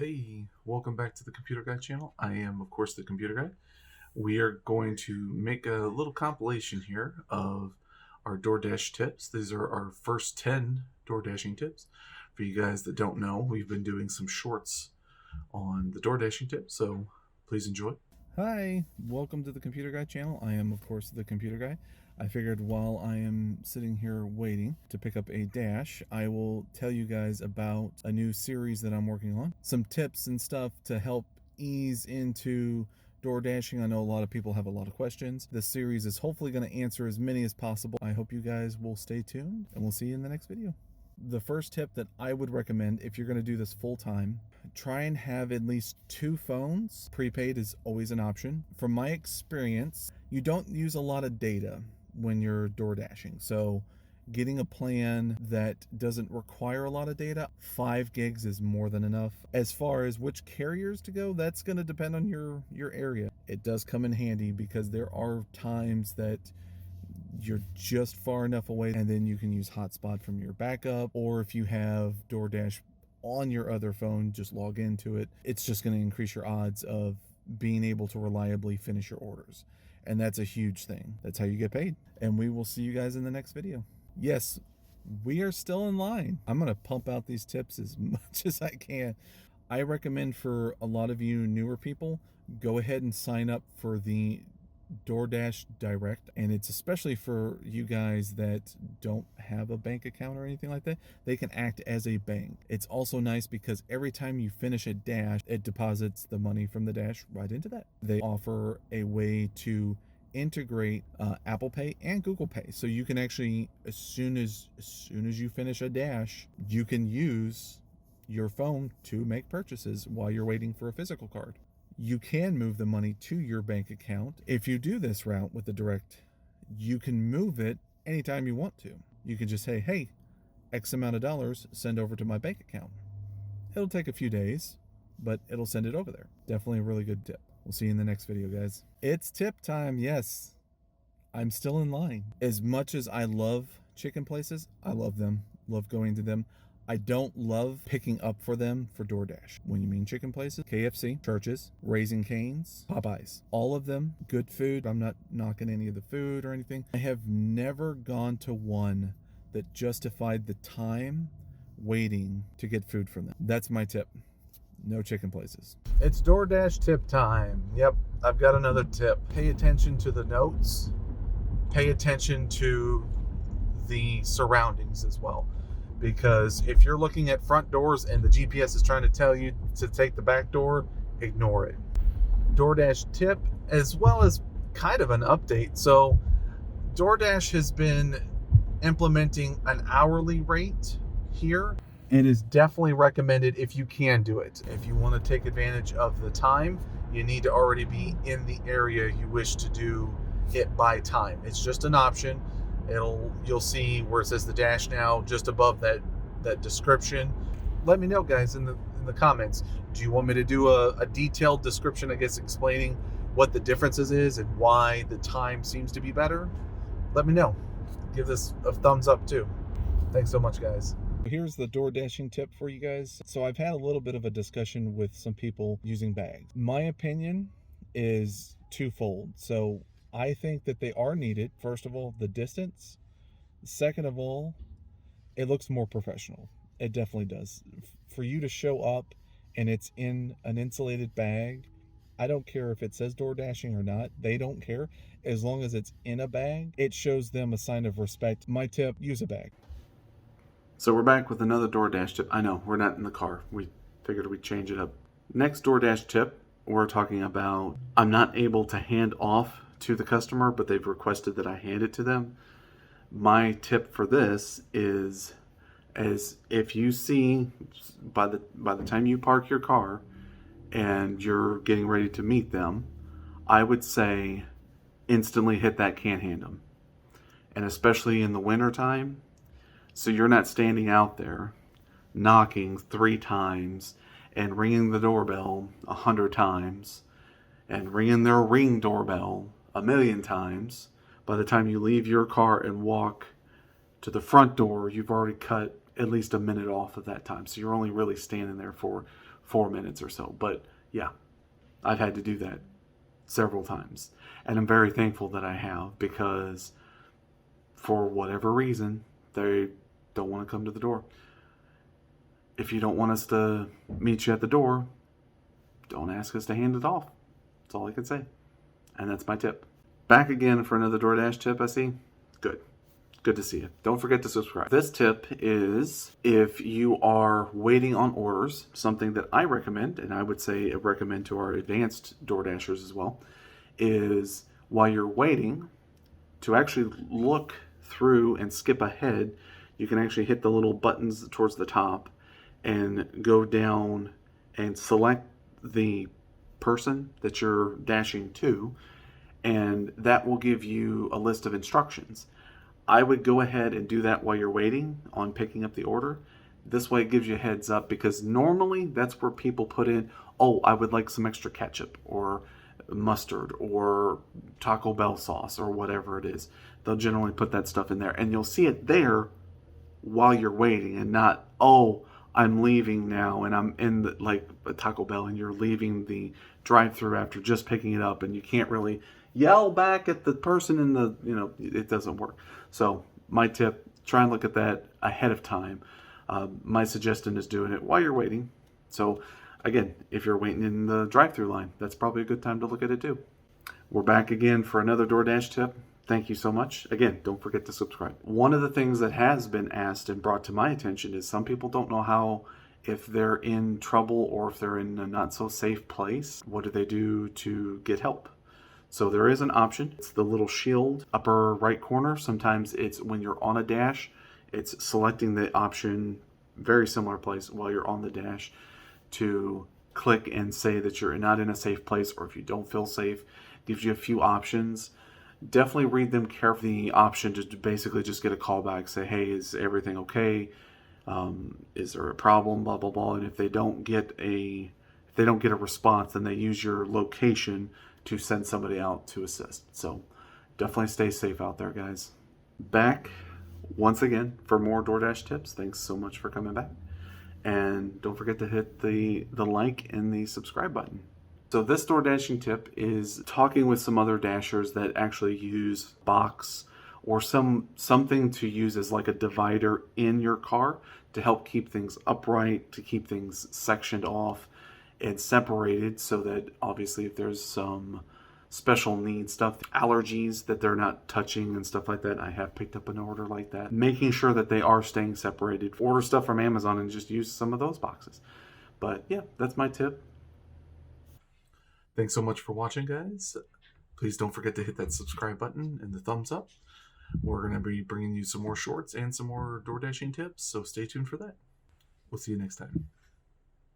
Hey, welcome back to the Computer Guy channel. I am, of course, the Computer Guy. We are going to make a little compilation here of our DoorDash tips. These are our first 10 DoorDashing tips. For you guys that don't know, we've been doing some shorts on the DoorDashing tips, so please enjoy. Hi, welcome to the Computer Guy channel. I am, of course, the Computer Guy. I figured while I am sitting here waiting to pick up a dash, I will tell you guys about a new series that I'm working on. Some tips and stuff to help ease into door dashing. I know a lot of people have a lot of questions. This series is hopefully going to answer as many as possible. I hope you guys will stay tuned, and we'll see you in the next video. The first tip that I would recommend if you're going to do this full time, try and have at least 2 phones. Prepaid is always an option. From my experience, you don't use a lot of data when you're door dashing. So getting a plan that doesn't require a lot of data, 5 gigs is more than enough. As far as which carriers to go, that's going to depend on your area. It does come in handy because there are times that you're just far enough away and then you can use hotspot from your backup, or if you have DoorDash on your other phone, just log into it. It's just going to increase your odds of being able to reliably finish your orders. And that's a huge thing. That's how you get paid. And we will see you guys in the next video. Yes, we are still in line. I'm going to pump out these tips as much as I can. I recommend for a lot of you newer people, go ahead and sign up for the DoorDash Direct, and it's especially for you guys that don't have a bank account or anything like that. They can act as a bank. It's also nice because every time you finish a dash, it deposits the money from the dash right into that. They offer a way to integrate Apple Pay and Google Pay, so you can actually, as soon as you finish a dash, you can use your phone to make purchases while you're waiting for a physical card. You can move the money to your bank account. If you do this route with the direct, you can move it anytime you want to. You can just say, hey, X amount of dollars, send over to my bank account. It'll take a few days, but it'll send it over there. Definitely a really good tip. We'll see you in the next video, guys. It's tip time. Yes, I'm still in line. As much as I love chicken places, I love them, love going to them. I don't love picking up for them for DoorDash. When you mean chicken places, KFC, Church's, Raising Cane's, Popeyes, all of them, good food. I'm not knocking any of the food or anything. I have never gone to one that justified the time waiting to get food from them. That's my tip. No chicken places. It's DoorDash tip time. Yep, I've got another tip. Pay attention to the notes. Pay attention to the surroundings as well. Because if you're looking at front doors and the GPS is trying to tell you to take the back door, ignore it. DoorDash tip, as well as kind of an update. So DoorDash has been implementing an hourly rate here. It is definitely recommended if you can do it. If you want to take advantage of the time, you need to already be in the area you wish to do it by time. It's just an option. You'll see where it says the dash now, just above that description. Let me know, guys, in the comments. Do you want me to do a detailed description, I guess, explaining what the differences is and why the time seems to be better? Let me know. Give this a thumbs up too. Thanks so much, guys. Here's the door dashing tip for you guys. So I've had a little bit of a discussion with some people using bags. My opinion is twofold. So I think that they are needed. First of all, the distance. Second of all, it looks more professional. It definitely does. For you to show up and it's in an insulated bag, I don't care if it says door dashing or not. They don't care. As long as it's in a bag, it shows them a sign of respect. My tip, use a bag. So we're back with another DoorDash tip. I know, we're not in the car. We figured we'd change it up. Next DoorDash tip, we're talking about I'm not able to hand off to the customer, but they've requested that I hand it to them. My tip for this is, as if you see by the time you park your car and you're getting ready to meet them, I would say instantly hit that can't hand them. And especially in the winter time, so you're not standing out there knocking 3 times and ringing the doorbell 100 times and ringing their Ring doorbell 1,000,000 times. By the time you leave your car and walk to the front door, you've already cut at least a minute off of that time. So you're only really standing there for 4 minutes or so. But yeah, I've had to do that several times. And I'm very thankful that I have, because for whatever reason, they don't want to come to the door. If you don't want us to meet you at the door, don't ask us to hand it off. That's all I can say. And that's my tip. Back again for another DoorDash tip, I see. Good. Good to see you. Don't forget to subscribe. This tip is if you are waiting on orders, something that I recommend, and I would say recommend to our advanced DoorDashers as well, is while you're waiting, to actually look through and skip ahead, you can actually hit the little buttons towards the top and go down and select the person that you're dashing to, and that will give you a list of instructions. I would go ahead and do that while you're waiting on picking up the order. This way it gives you a heads up, because normally that's where people put in, oh, I would like some extra ketchup or mustard or Taco Bell sauce or whatever it is. They'll generally put that stuff in there, and you'll see it there while you're waiting, and not, oh, I'm leaving now and I'm in the, like Taco Bell, and you're leaving the drive-through after just picking it up, and you can't really yell back at the person in the, it doesn't work. So my tip, try and look at that ahead of time. My suggestion is doing it while you're waiting. So again, if you're waiting in the drive-through line, that's probably a good time to look at it too. We're back again for another DoorDash tip. Thank you so much. Again, don't forget to subscribe. One of the things that has been asked and brought to my attention is some people don't know how, if they're in trouble or if they're in a not so safe place, what do they do to get help? So there is an option. It's the little shield upper right corner. Sometimes it's when you're on a dash, it's selecting the option, very similar place while you're on the dash, to click and say that you're not in a safe place, or if you don't feel safe, gives you a few options. Definitely read them carefully. The option to basically just get a call back, say, hey, is everything okay? Is there a problem? Blah blah blah. And if they don't get a response, then they use your location to send somebody out to assist. So definitely stay safe out there, guys. Back once again for more DoorDash tips. Thanks so much for coming back. And don't forget to hit the like and the subscribe button. So this door dashing tip is talking with some other dashers that actually use box or something to use as like a divider in your car to help keep things upright, to keep things sectioned off and separated, so that obviously if there's some special needs stuff, allergies that they're not touching and stuff like that. I have picked up an order like that. Making sure that they are staying separated. Order stuff from Amazon and just use some of those boxes. But yeah, that's my tip. Thanks so much for watching, guys. Please don't forget to hit that subscribe button and the thumbs up. We're going to be bringing you some more shorts and some more door dashing tips, so stay tuned for that. We'll see you next time.